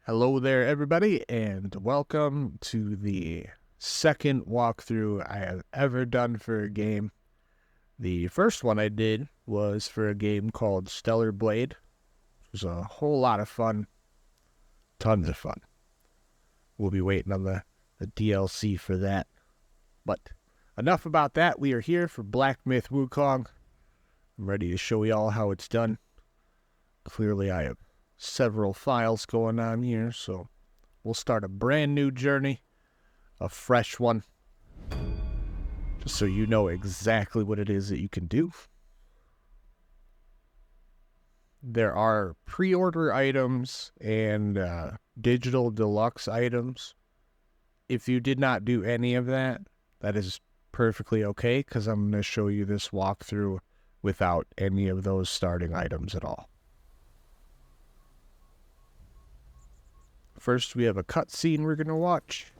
Hello there, everybody, and welcome to the second walkthrough I have ever done for a game. The first one I did was for a game called Stellar Blade. It was a whole lot of fun. Tons of fun. We'll be waiting on the DLC for that. But enough about that. We are here for Black Myth Wukong. I'm ready to show y'all how it's done. Clearly, I have several files going on here, so we'll start a brand new journey, a fresh one, just so you know exactly what it is that you can do. There are pre-order items and digital deluxe items. If you did not do any of that, that is perfectly okay, because I'm going to show you this walkthrough without any of those starting items at all. First, we have a cutscene we're going to watch.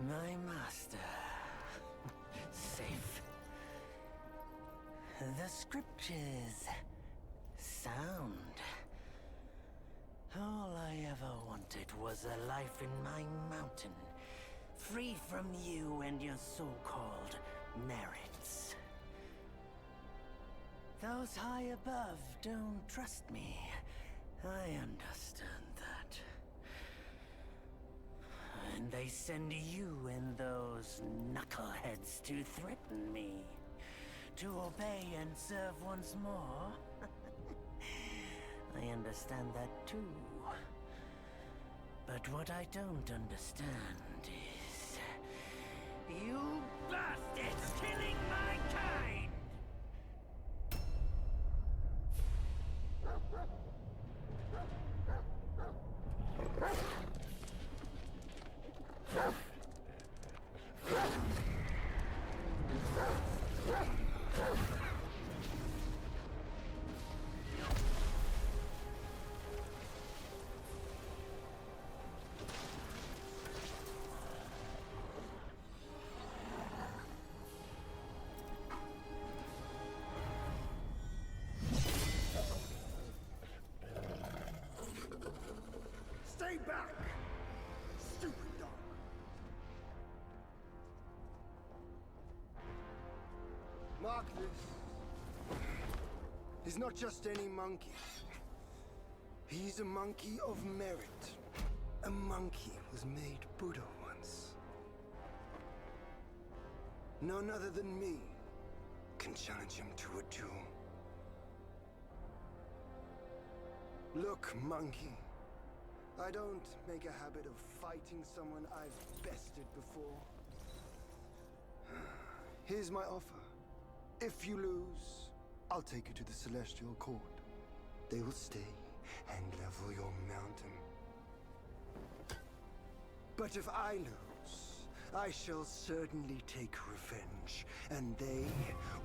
My master. Safe. The scriptures sound. All I ever wanted was a life in my mountain, free from you and your so-called merits. Those high above don't trust me. I understand that. And they send you and those knuckleheads to threaten me. To obey and serve once more. I understand that too. But what I don't understand is... you bastards killing my kind! Stay back! Stupid dog! Mark this. He's not just any monkey. He's a monkey of merit. A monkey was made Buddha once. None other than me can challenge him to a duel. Look, monkey. I don't make a habit of fighting someone I've bested before. Here's my offer. If you lose, I'll take you to the Celestial Court. They will stay and level your mountain. But if I lose, I shall certainly take revenge, and they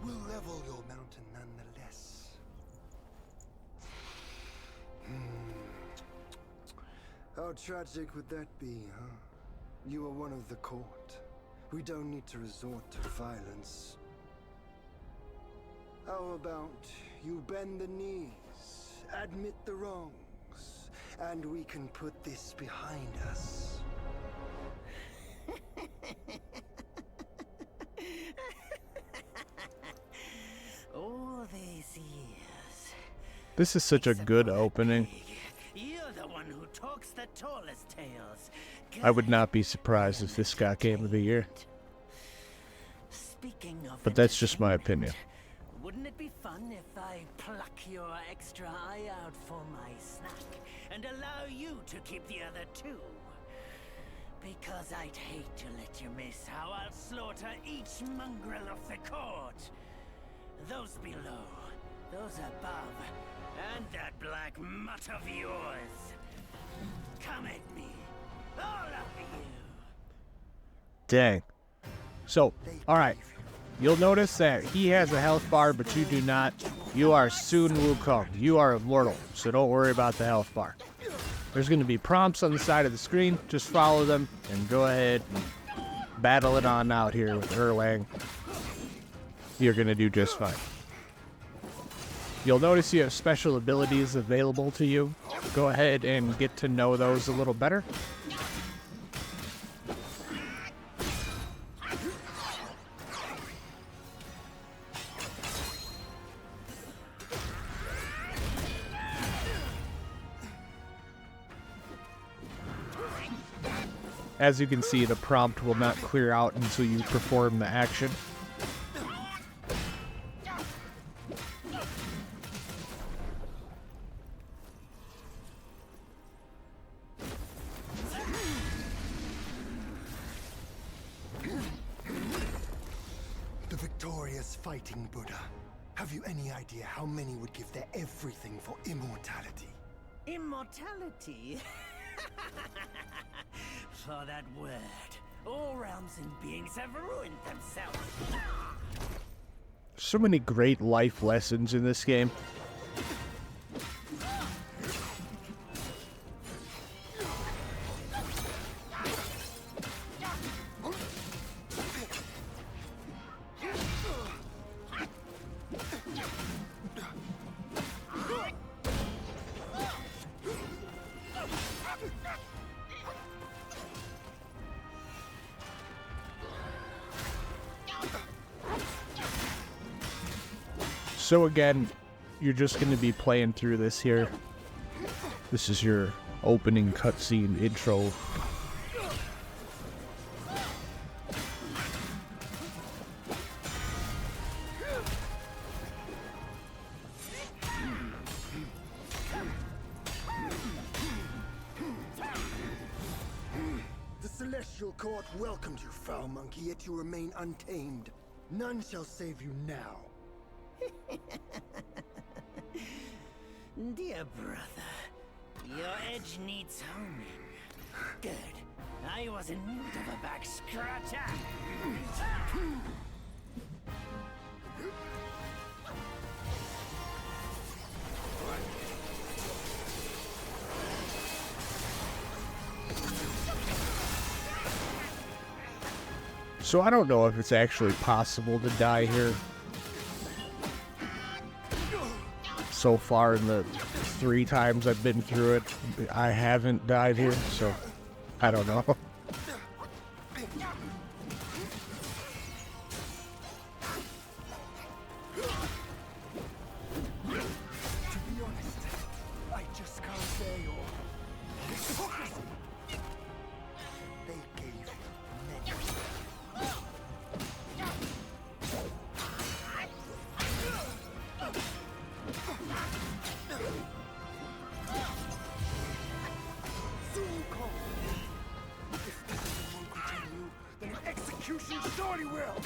will level your mountain nonetheless. How tragic would that be, huh? You are one of the court. We don't need to resort to violence. How about you bend the knees, admit the wrongs, and we can put this behind us. All these years. This is such a Except good for that opening. pig. You're the one who talks the tallest tales. I would Good. not be surprised if this got Game of the Year. Speaking of But that's just my opinion. entertainment, wouldn't it be fun if I pluck your extra eye out for my snack and allow you to keep the other two? Because I'd hate to let you miss how I'll slaughter each mongrel of the court. Those below, those above, and that black mutt of yours. Come at me, all of you. Dang. So, alright. You'll notice that he has a health bar, but you do not. You are soon Wukong. You are immortal, so don't worry about the health bar. There's going to be prompts on the side of the screen. Just follow them and go ahead and battle it on out here with Erlang. You're going to do just fine. You'll notice you have special abilities available to you. Go ahead and get to know those a little better. As you can see, the prompt will not clear out until you perform the action. The victorious fighting Buddha. Have you any idea how many would give their everything for immortality? Immortality? For that word, all realms and beings have ruined themselves. So many great life lessons in this game. So again, you're just going to be playing through this here. This is your opening cutscene intro. The Celestial Court welcomed you, foul monkey, yet you remain untamed. None shall save you now. Dear brother, your edge needs honing. Good. I was in need of a back scratcher. So I don't know if it's actually possible to die here. So far in the 3 times I've been through it, I haven't died here, so I don't know. To be honest, I just can't bear your hypocrisy. They gave you many. Wukong. If this won't continue, then an execution surely will.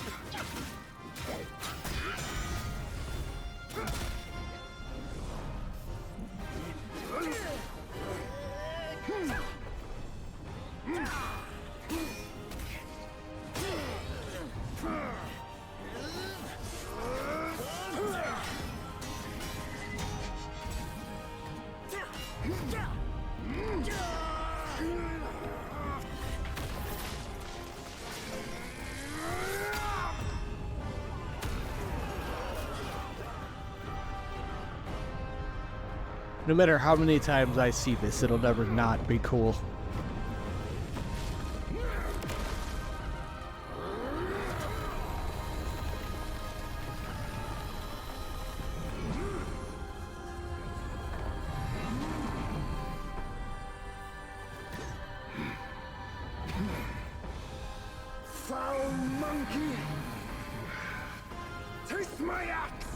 No matter how many times I see this, it'll never not be cool. Foul monkey! Taste my axe!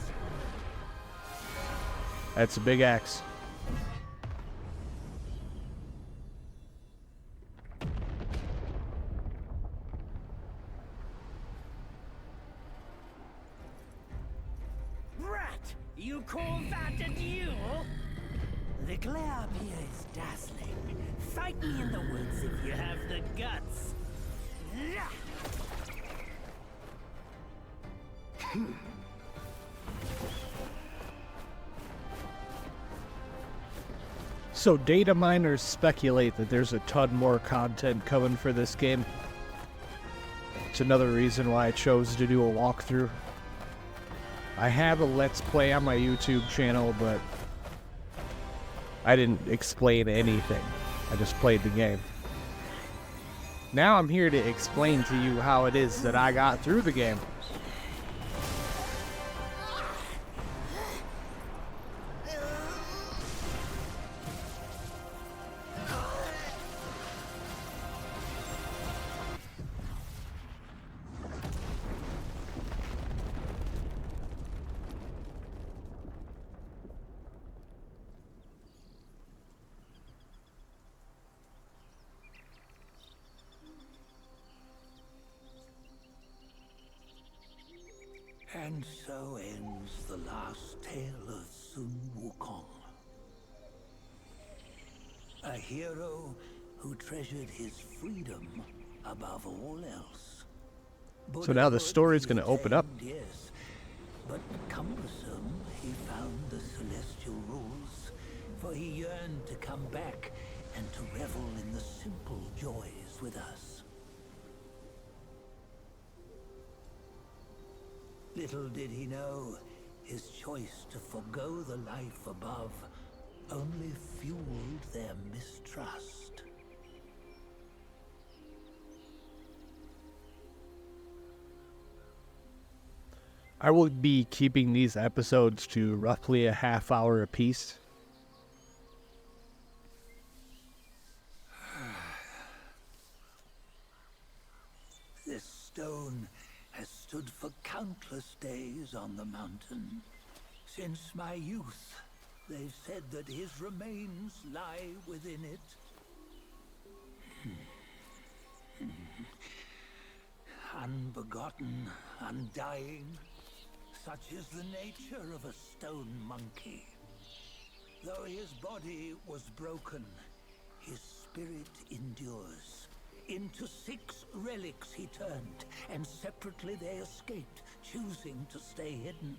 That's a big axe. Rat! You call that a duel? The glare up here is dazzling. Fight me in the woods if you have the guts. So data miners speculate that there's a ton more content coming for this game. It's another reason why I chose to do a walkthrough. I have a Let's Play on my YouTube channel, but I didn't explain anything. I just played the game. Now I'm here to explain to you how it is that I got through the game. And so ends the last tale of Sun Wukong. A hero who treasured his freedom above all else. So now the story's going to open up. Yes, but cumbersome he found the celestial rules, for he yearned to come back and to revel in the simple joys with us. Little did he know, his choice to forgo the life above only fueled their mistrust. I will be keeping these episodes to roughly a half hour apiece. This stone has stood for countless days on the mountain. Since my youth, they've said that his remains lie within it. Unbegotten, undying, such is the nature of a stone monkey. Though his body was broken, his spirit endures. Into 6 relics he turned, and separately they escaped, choosing to stay hidden.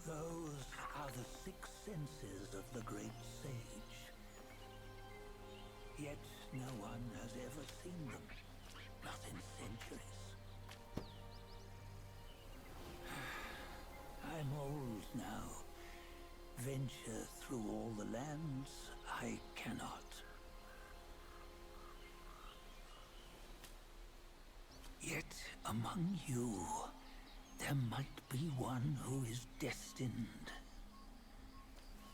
Those are the 6 senses of the great sage. Yet no one has ever seen them, not in centuries. I'm old now. Venture through all the lands I cannot. Yet among you, there might be one who is destined.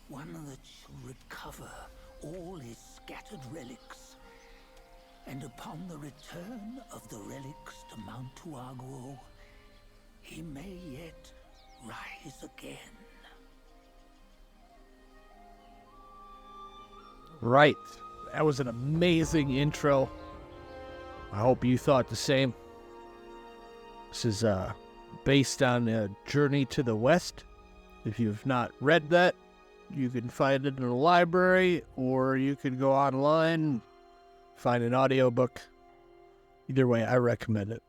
One that shall recover all his scattered relics, and upon the return of the relics to Mount Tuaguo, he may yet rise again. Right. That was an amazing intro. I hope you thought the same. This is based on a Journey to the West. If you've not read that, you can find it in a library, or you can go online, find an audiobook. Either way, I recommend it.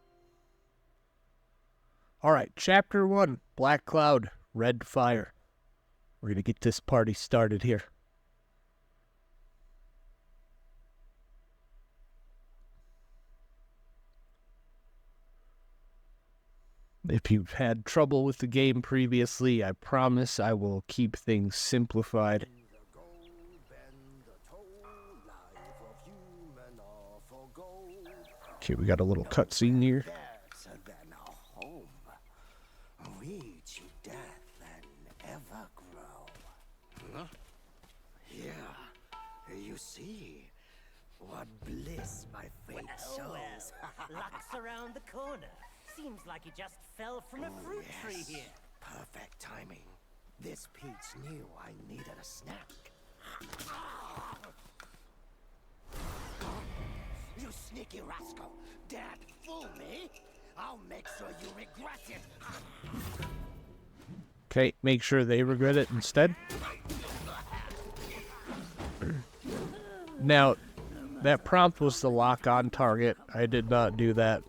Alright, Chapter 1, Black Cloud, Red Fire. We're going to get this party started here. If you've had trouble with the game previously, I promise I will keep things simplified. Okay, we got a little cutscene here. You see what bliss my fate shows. Luck's around the corner. Seems like he just fell from a fruit tree here. Perfect timing. This peach knew I needed a snack. You sneaky rascal! Dare fool me? I'll make sure you regret it. Okay, make sure they regret it instead. Now, that prompt was the lock-on target. I did not do that.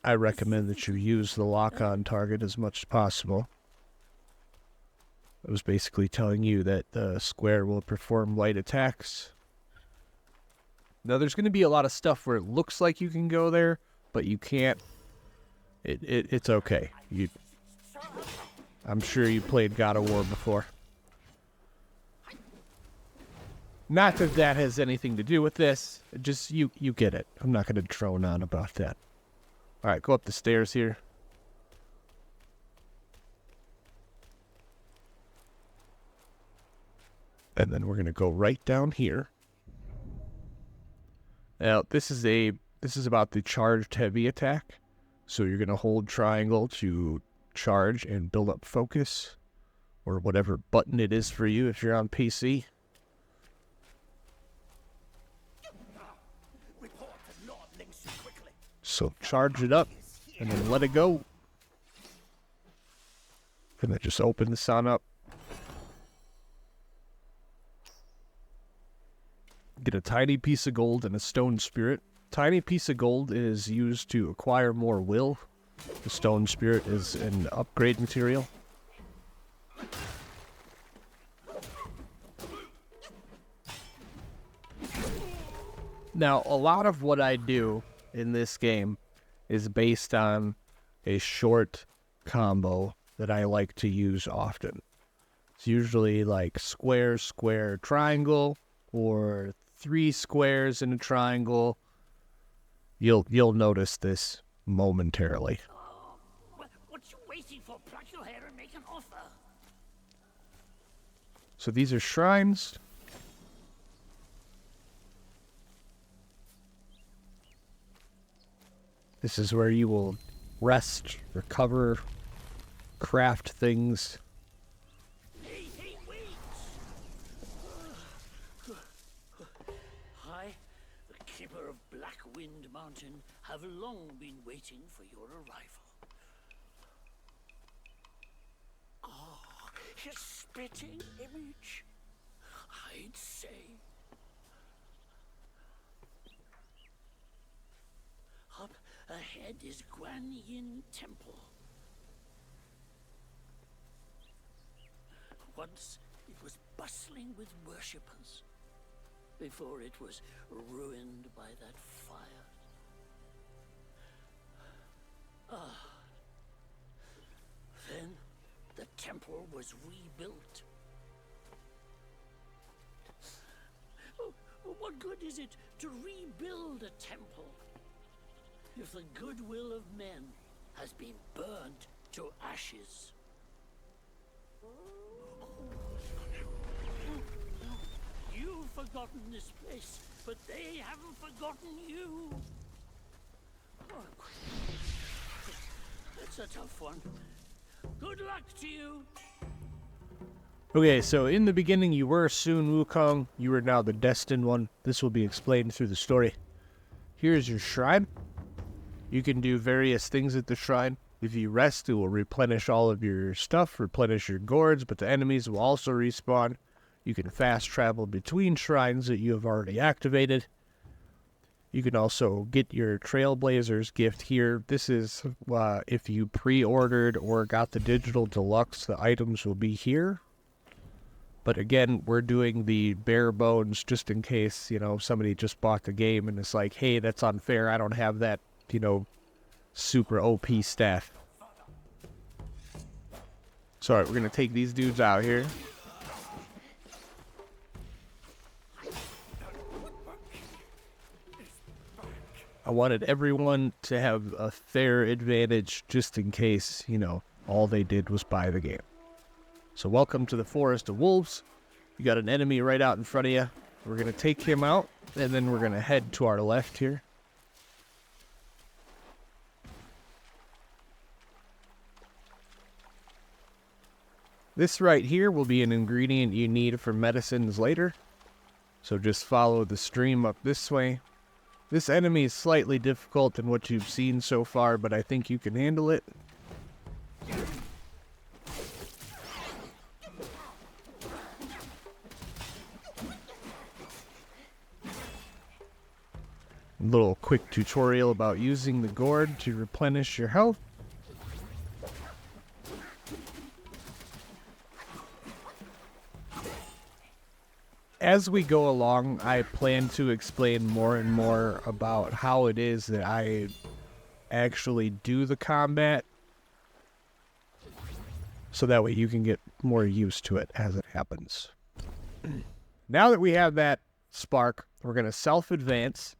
I recommend that you use the lock-on target as much as possible. It was basically telling you that the square will perform light attacks. Now, there's going to be a lot of stuff where it looks like you can go there, but you can't. It's okay. I'm sure you played God of War before. Not that that has anything to do with this. Just you get it. I'm not going to drone on about that. All right, go up the stairs here. And then we're going to go right down here. Now, this is about the charged heavy attack. So you're going to hold triangle to charge and build up focus, or whatever button it is for you if you're on PC. So charge it up and then let it go. And then just open this on up. Get a tiny piece of gold and a stone spirit. Tiny piece of gold is used to acquire more will. The stone spirit is an upgrade material. Now, a lot of what I do in this game is based on a short combo that I like to use often. It's usually like square, square, triangle, or 3 squares in a triangle. You'll notice this momentarily. What you waiting for? Pluck your hair and make an offer. So these are shrines. This is where you will rest, recover, craft things. Hey, wait! I, the keeper of Blackwind Mountain, have long been waiting for your arrival. Ah, his spitting image, I'd say. Up ahead is Guan Yin Temple. Once it was bustling with worshippers, before it was ruined by that fire. Then the temple was rebuilt. What good is it to rebuild a temple if the goodwill of men has been burnt to ashes? You've forgotten this place, but they haven't forgotten you. It's a tough one. Good luck to you. Okay, so in the beginning you were Sun Wukong. You are now the Destined One. This will be explained through the story. Here's your shrine. You can do various things at the shrine. If you rest, it will replenish all of your stuff, replenish your gourds, but the enemies will also respawn. You can fast travel between shrines that you have already activated. You can also get your Trailblazers gift here. This is if you pre-ordered or got the digital deluxe, the items will be here. But again, we're doing the bare bones just in case, somebody just bought the game and it's like, hey, that's unfair. I don't have that, super OP staff. So, alright, we're going to take these dudes out here. I wanted everyone to have a fair advantage just in case, all they did was buy the game. So welcome to the Forest of Wolves. You got an enemy right out in front of you. We're going to take him out, and then we're going to head to our left here. This right here will be an ingredient you need for medicines later. So just follow the stream up this way. This enemy is slightly difficult than what you've seen so far, but I think you can handle it. A little quick tutorial about using the gourd to replenish your health. As we go along, I plan to explain more and more about how it is that I actually do the combat, so that way you can get more used to it as it happens. Now that we have that spark, we're going to self-advance.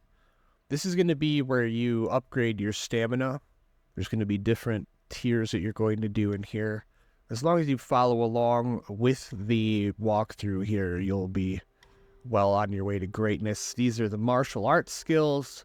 This is going to be where you upgrade your stamina. There's going to be different tiers that you're going to do in here. As long as you follow along with the walkthrough here, you'll be well on your way to greatness. These are the martial arts skills.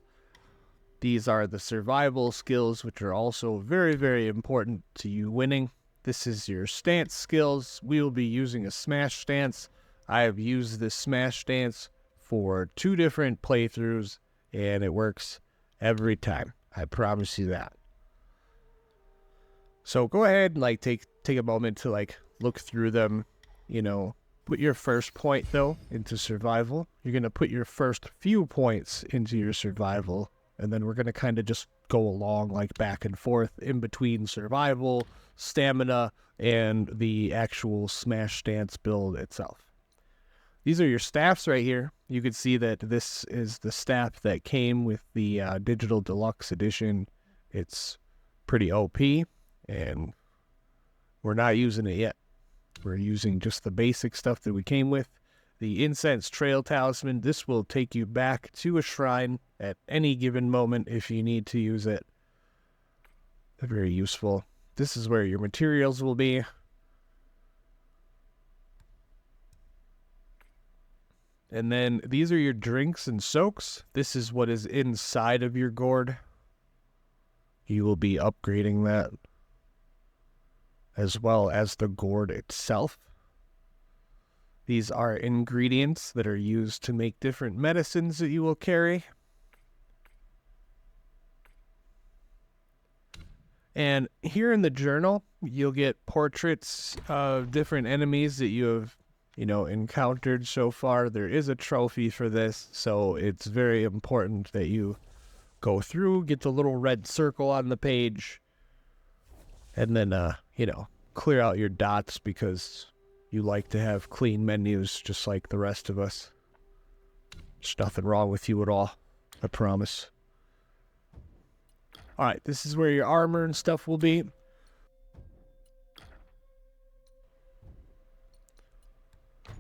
These are the survival skills, which are also very, very important to you winning. This is your stance skills. We will be using a smash stance. I have used this smash stance for 2 different playthroughs, and it works every time. I promise you that. So go ahead and take a moment to look through them. Put your first point though into survival. You're gonna put your first few points into your survival, and then we're gonna kind of just go along back and forth in between survival, stamina, and the actual smash stance build itself. These are your staffs right here. You can see that this is the staff that came with the digital deluxe edition. It's pretty OP, and we're not using it yet. We're using just the basic stuff that we came with. The incense trail talisman, this will take you back to a shrine at any given moment if you need to use it. They're very useful. This is where your materials will be. And then these are your drinks and soaks. This is what is inside of your gourd. You will be upgrading that, as well as the gourd itself. These are ingredients that are used to make different medicines that you will carry. And here in the journal, you'll get portraits of different enemies that you have encountered so far. There is a trophy for this, so it's very important that you go through, get the little red circle on the page, and then, clear out your dots because you like to have clean menus just like the rest of us. There's nothing wrong with you at all, I promise. Alright, this is where your armor and stuff will be.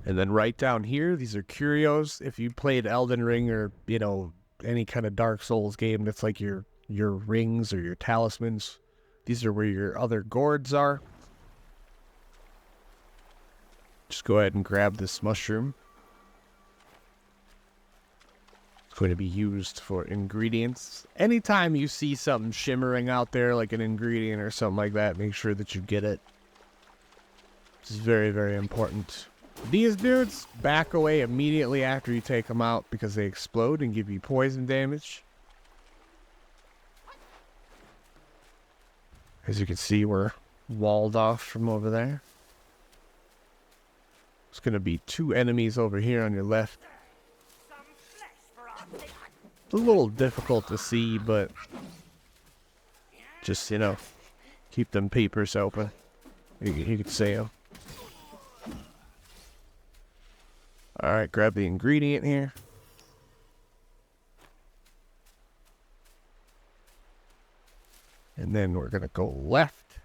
And then right down here, these are curios. If you played Elden Ring or, any kind of Dark Souls game that's like your rings or your talismans, these are where your other gourds are. Just go ahead and grab this mushroom. It's going to be used for ingredients. Anytime you see something shimmering out there, like an ingredient or something like that, make sure that you get it. This is very, very important. These dudes, back away immediately after you take them out because they explode and give you poison damage. As you can see, we're walled off from over there. There's going to be 2 enemies over here on your left. a little difficult to see, but just, you know, keep them peepers open. You could see them. Alright, grab the ingredient here. And then we're going to go left.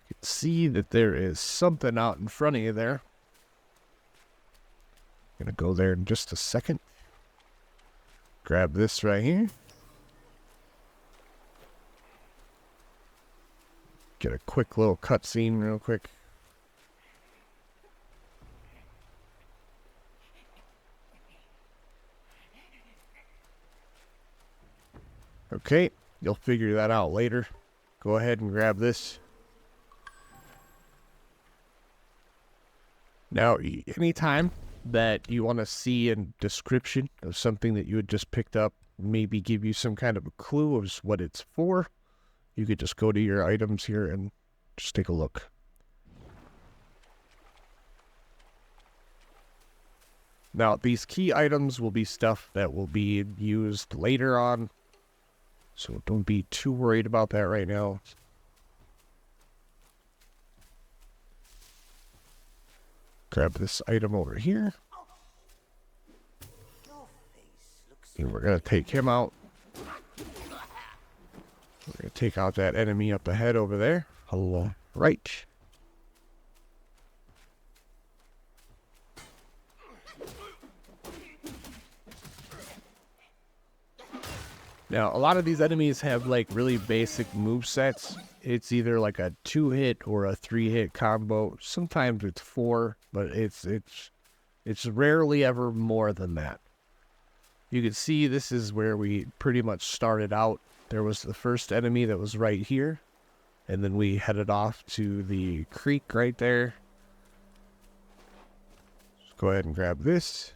You can see that there is something out in front of you there. I'm going to go there in just a second. Grab this right here. Get a quick little cutscene real quick. Okay, you'll figure that out later. Go ahead and grab this. Now, anytime that you want to see a description of something that you had just picked up, maybe give you some kind of a clue of what it's for, you could just go to your items here and just take a look. Now, these key items will be stuff that will be used later on, so don't be too worried about that right now. Grab this item over here. And we're going to take him out. We're going to take out that enemy up ahead over there. Hello. Right. Now, a lot of these enemies have like really basic movesets. It's either like a 2-hit or a 3-hit combo. Sometimes it's 4, but it's rarely ever more than that. You can see this is where we pretty much started out. There was the first enemy that was right here, and then we headed off to the creek right there. Just go ahead and grab this.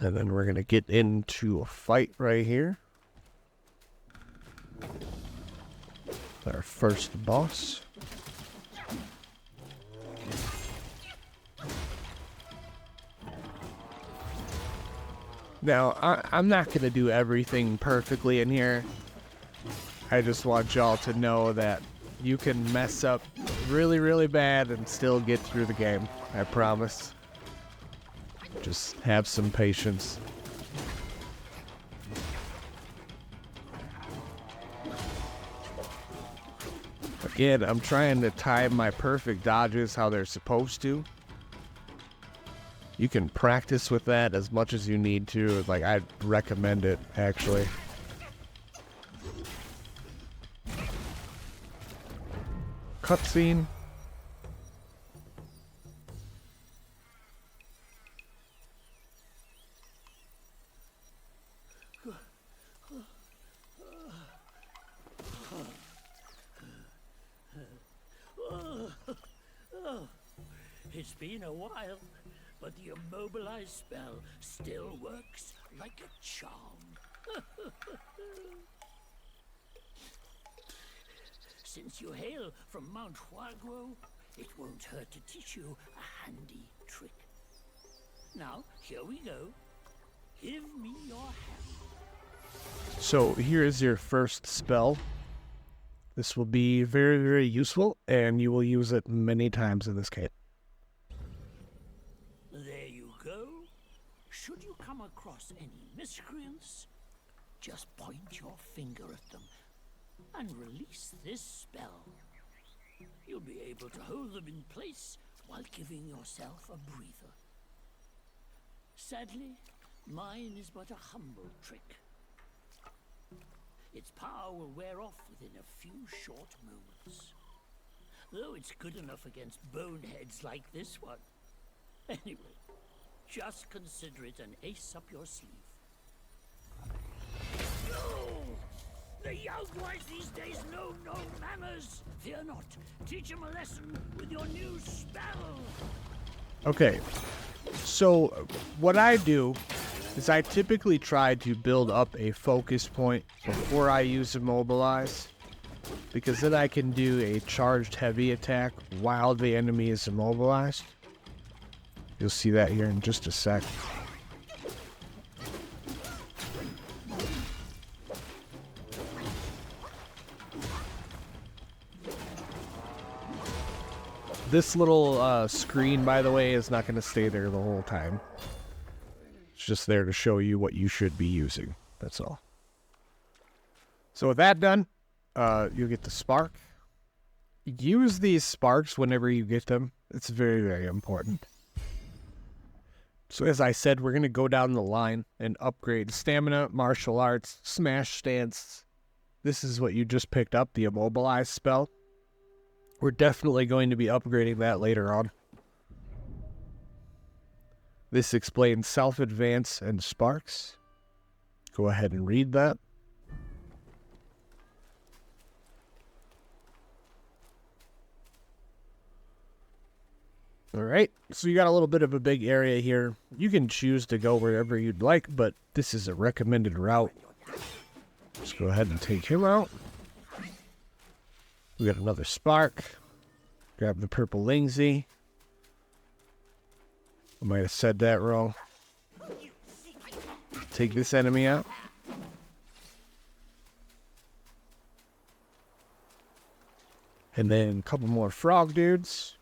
And then we're going to get into a fight right here. Our first boss. Now, I'm not going to do everything perfectly in here. I just want y'all to know that you can mess up really, really bad and still get through the game. I promise. Just have some patience. Again, I'm trying to time my perfect dodges how they're supposed to. You can practice with that as much as you need to. Like, I'd recommend it, actually. Cutscene. It's been a while, but the immobilized spell still works like a charm. Since you hail from Mount Huaguo, it won't hurt to teach you a handy trick. Now, here we go. Give me your hand. So here is your first spell. This will be very, very useful, and you will use it many times in this game. There you go. Should you come across any miscreants, just point your finger at them and release this spell. You'll be able to hold them in place while giving yourself a breather. Sadly, mine is but a humble trick. Its power will wear off within a few short moments. Though it's good enough against boneheads like this one. Anyway, just consider it an ace up your sleeve. No! The young boys these days know no manners! Fear not. Teach them a lesson with your new spell! Okay, so what I do is I typically try to build up a focus point before I use Immobilize. because then I can do a charged heavy attack while the enemy is immobilized. You'll see that here in just a sec. This little screen, by the way, is not going to stay there the whole time. It's just there to show you what you should be using. That's all. So with that done, you'll get the spark. Use these sparks whenever you get them. It's very, very important. So as I said, we're going to go down the line and upgrade stamina, martial arts, smash stance. This is what you just picked up, the immobilize spell. We're definitely going to be upgrading that later on. This explains self-advance and sparks. Go ahead and read that. Alright, so you got a little bit of a big area here. You can choose to go wherever you'd like, but this is a recommended route. Let's go ahead and take him out. We got another spark. Grab the purple Lingsy. I might have said that wrong. Take this enemy out. And then a couple more frog dudes.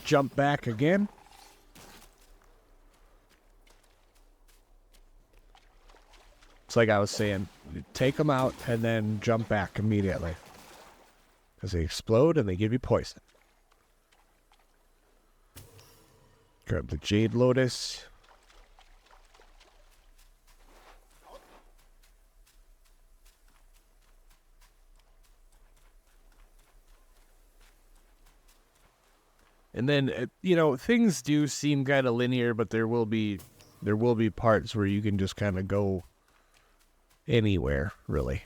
Jump back again. It's like I was saying, you take them out and then jump back immediately. Because they explode and they give you poison. Grab the Jade Lotus. And then, you know, things do seem kind of linear, but there will be parts where you can just kind of go anywhere, really.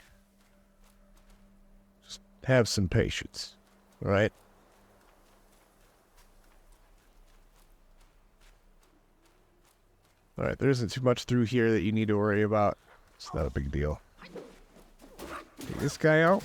Just have some patience, all right? All right, there isn't too much through here that you need to worry about. It's not a big deal. Take this guy out.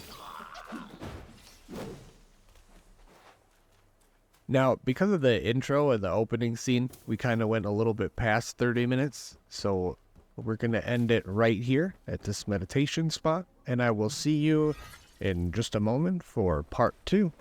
Now, because of the intro and the opening scene, we kind of went a little bit past 30 minutes. So we're going to end it right here at this meditation spot. And I will see you in just a moment for part 2.